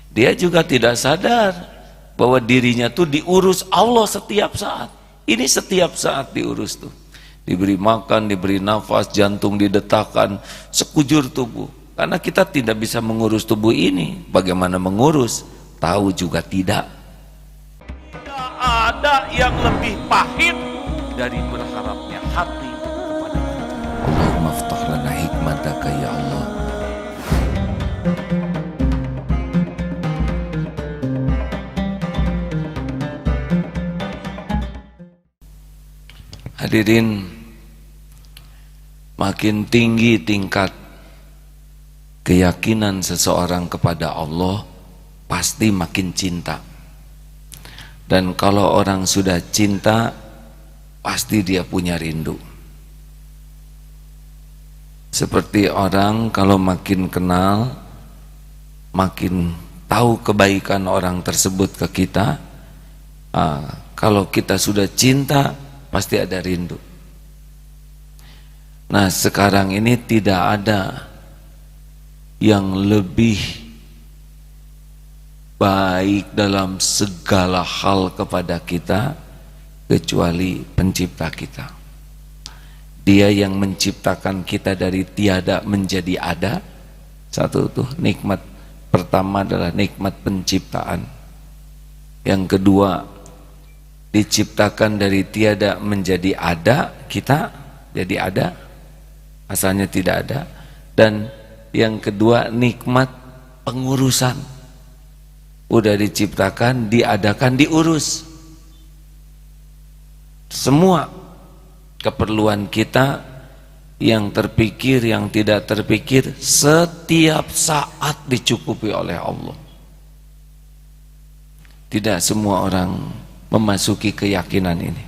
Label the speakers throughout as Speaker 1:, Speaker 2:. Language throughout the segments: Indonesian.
Speaker 1: Dia juga tidak sadar bahwa dirinya tuh diurus Allah setiap saat. Ini setiap saat diurus tuh. Diberi makan, diberi nafas, jantung didetakkan, sekujur tubuh. Karena kita tidak bisa mengurus tubuh ini. Bagaimana mengurus? Tahu juga tidak. Tidak ada yang lebih pahit dari berharapnya hati kepada kita. Allahumma ftah lana hikmataka ya Allah. Hadirin, makin tinggi tingkat keyakinan seseorang kepada Allah, pasti makin cinta. Dan kalau orang sudah cinta, pasti dia punya rindu. Seperti orang kalau makin kenal, makin tahu kebaikan orang tersebut ke kita, kalau kita sudah cinta, pasti ada rindu. Nah, sekarang ini tidak ada yang lebih baik dalam segala hal kepada kita kecuali pencipta kita. Dia yang menciptakan kita dari tiada menjadi ada. Satu tuh nikmat pertama adalah nikmat penciptaan. Yang kedua, diciptakan dari tiada menjadi ada, kita jadi ada, asalnya tidak ada. Dan yang kedua, nikmat pengurusan. Udah diciptakan, diadakan, diurus. Semua keperluan kita, yang terpikir, yang tidak terpikir, setiap saat dicukupi oleh Allah. Tidak semua orang memasuki keyakinan ini.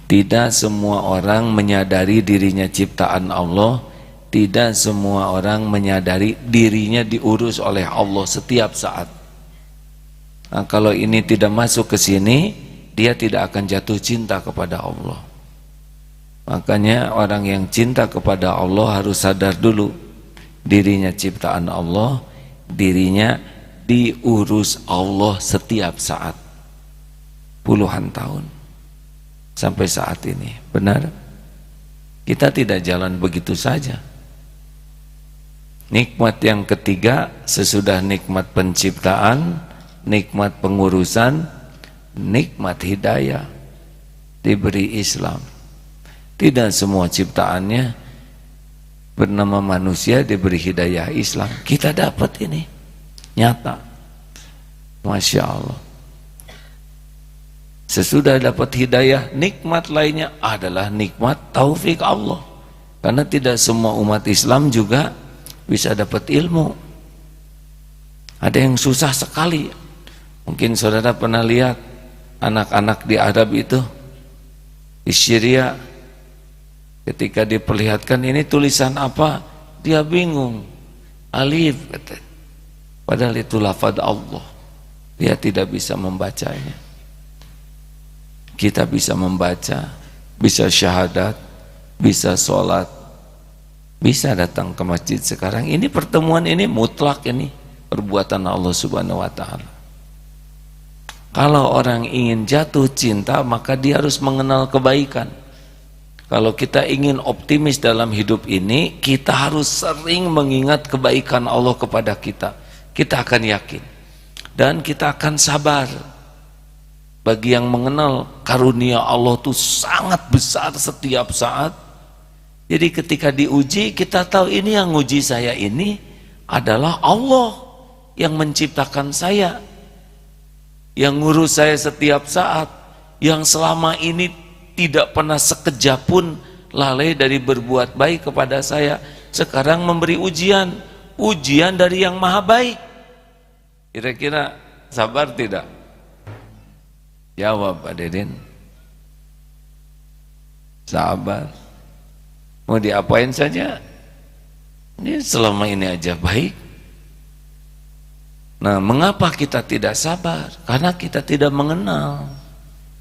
Speaker 1: Tidak semua orang menyadari dirinya ciptaan Allah. Tidak semua orang menyadari dirinya diurus oleh Allah setiap saat. Nah, kalau ini tidak masuk ke sini, dia tidak akan jatuh cinta kepada Allah. Makanya orang yang cinta kepada Allah harus sadar dulu dirinya ciptaan Allah, dirinya diurus Allah setiap saat. Puluhan tahun sampai saat ini. Benar? Kita tidak jalan begitu saja. Nikmat yang ketiga sesudah nikmat penciptaan, nikmat pengurusan, nikmat hidayah, diberi Islam. Tidak semua ciptaannya bernama manusia diberi hidayah Islam. Kita dapat ini nyata. Masya Allah. Sesudah dapat hidayah, nikmat lainnya adalah nikmat taufik Allah. Karena tidak semua umat Islam juga bisa dapat ilmu. Ada yang susah sekali. Mungkin saudara pernah lihat anak-anak di Arab itu, di Syria, ketika diperlihatkan ini tulisan apa, dia bingung. Alif, kata. Padahal itu lafaz Allah. Dia tidak bisa membacanya. Kita bisa membaca, bisa syahadat, bisa sholat, bisa datang ke masjid sekarang. Ini pertemuan ini mutlak, ini perbuatan Allah Subhanahu wa ta'ala. Kalau orang ingin jatuh cinta, maka dia harus mengenal kebaikan. Kalau kita ingin optimis dalam hidup ini, kita harus sering mengingat kebaikan Allah kepada kita. Kita akan yakin dan kita akan sabar. Bagi yang mengenal karunia Allah itu sangat besar setiap saat. Jadi ketika diuji, kita tahu ini yang uji saya ini adalah Allah yang menciptakan saya, yang ngurus saya setiap saat, yang selama ini tidak pernah sekejap pun lalai dari berbuat baik kepada saya. Sekarang memberi ujian, ujian dari yang maha baik. Kira-kira sabar tidak? Jawab Pak Deden. Sabar. Mau diapain saja, ini selama ini aja baik. Nah, mengapa kita tidak sabar? Karena kita tidak mengenal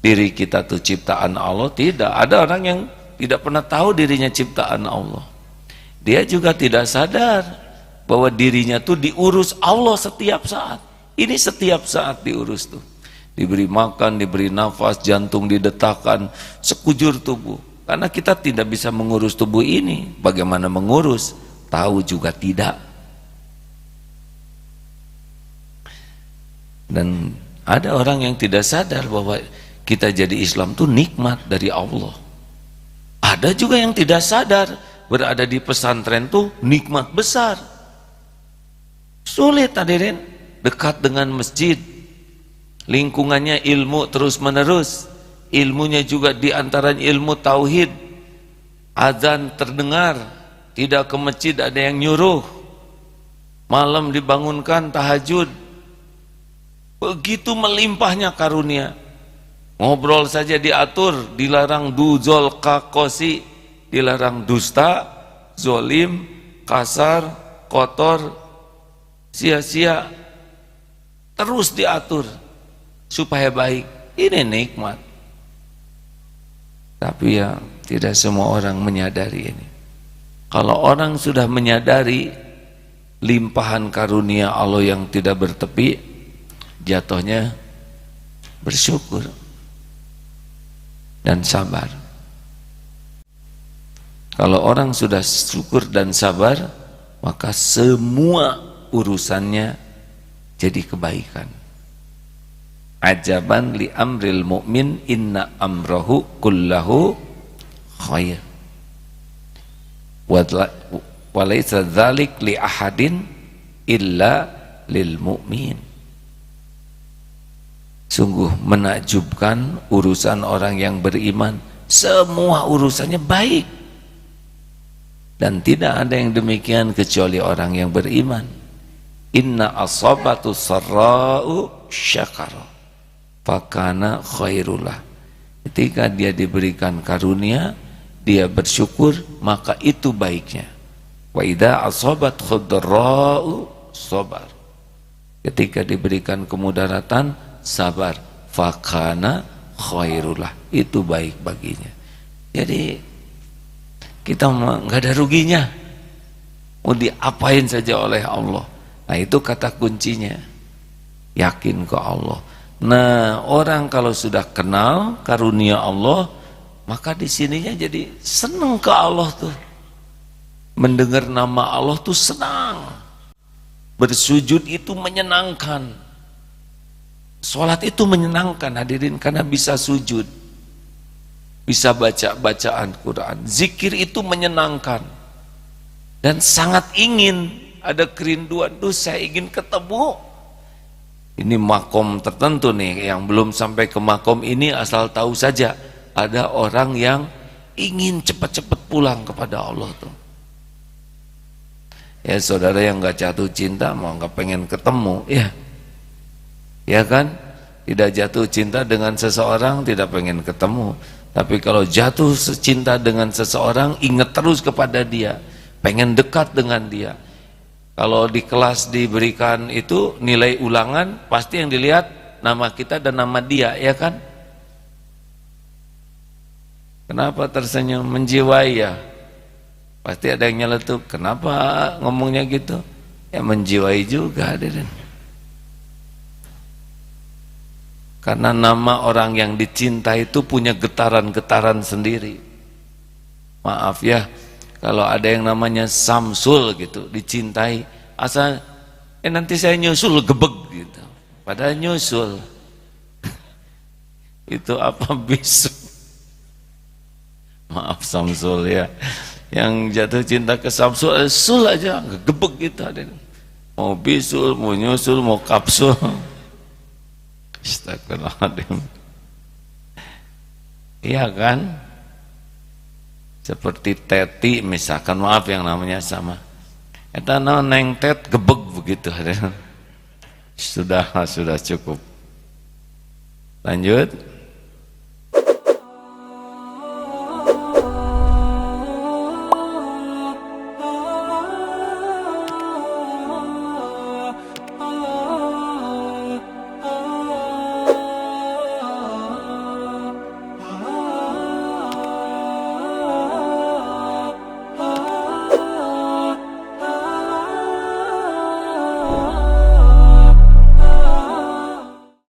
Speaker 1: diri kita tuh ciptaan Allah. Tidak, ada orang yang tidak pernah tahu dirinya ciptaan Allah. Dia juga tidak sadar bahwa dirinya tuh diurus Allah setiap saat. Ini setiap saat diurus tuh. Diberi makan, diberi nafas, jantung didetakkan, sekujur tubuh. Karena kita tidak bisa mengurus tubuh ini. Bagaimana mengurus? Tahu juga tidak. Dan ada orang yang tidak sadar bahwa kita jadi Islam tuh nikmat dari Allah. Ada juga yang tidak sadar berada di pesantren tuh nikmat besar. Sulit hadirin, dekat dengan masjid, lingkungannya ilmu terus menerus, ilmunya juga diantara ilmu tauhid, azan terdengar, tidak ke masjid ada yang nyuruh, malam dibangunkan tahajud, begitu melimpahnya karunia. Ngobrol saja diatur, dilarang duzol kakosi, dilarang dusta, zolim, kasar, kotor, sia-sia, terus diatur supaya baik. Ini nikmat. Tapi ya tidak semua orang menyadari ini. Kalau orang sudah menyadari limpahan karunia Allah yang tidak bertepi, jatuhnya bersyukur dan sabar. Kalau orang sudah syukur dan sabar, maka semua urusannya jadi kebaikan. Ajaban li amril mu'min inna amrahu kullahu khair. Wa laysa dzalik li ahadin illa lil mu'min. Sungguh menakjubkan urusan orang yang beriman, semua urusannya baik. Dan tidak ada yang demikian kecuali orang yang beriman. Inna asabatu sarra'u syakara fakana khairullah. Ketika dia diberikan karunia, dia bersyukur, maka itu baiknya. Wa idza asabat khadra'u sabar. Ketika diberikan kemudaratan, sabar, fakana khairullah, itu baik baginya. Jadi kita nggak ada ruginya, mau diapain saja oleh Allah. Nah itu kata kuncinya, yakin ke Allah. Nah orang kalau sudah kenal karunia Allah, maka di sininya jadi senang ke Allah tuh, mendengar nama Allah tuh senang, bersujud itu menyenangkan. Sholat itu menyenangkan hadirin, karena bisa sujud, bisa baca bacaan Quran. Zikir itu menyenangkan, dan sangat ingin, ada kerinduan, tuh saya ingin ketemu. Ini makom tertentu nih, yang belum sampai ke makom ini asal tahu saja, ada orang yang ingin cepat-cepat pulang kepada Allah tuh. Ya saudara yang nggak jatuh cinta, mau nggak pengen ketemu, ya kan, tidak jatuh cinta dengan seseorang tidak pengen ketemu, tapi kalau jatuh cinta dengan seseorang ingat terus kepada dia, pengen dekat dengan dia. Kalau di kelas diberikan itu nilai ulangan, pasti yang dilihat nama kita dan nama dia, ya kan? Kenapa tersenyum? Menjiwai ya, pasti ada yang nyeletuk. Kenapa ngomongnya gitu? Ya menjiwai juga, hadirin. Karena nama orang yang dicinta itu punya getaran-getaran sendiri. Maaf ya, kalau ada yang namanya Samsul gitu, dicintai, asal nanti saya nyusul gebeg gitu. Padahal nyusul itu apa bisu. Maaf Samsul ya, yang jatuh cinta ke Samsul, sul aja, gebeg gitu. Mau bisul, mau nyusul, mau kapsul. Astagfirullahaladzim. Iya kan? Seperti Teti misalkan, maaf yang namanya sama. Eta neng tet gebeg begitu. Sudah cukup. Lanjut.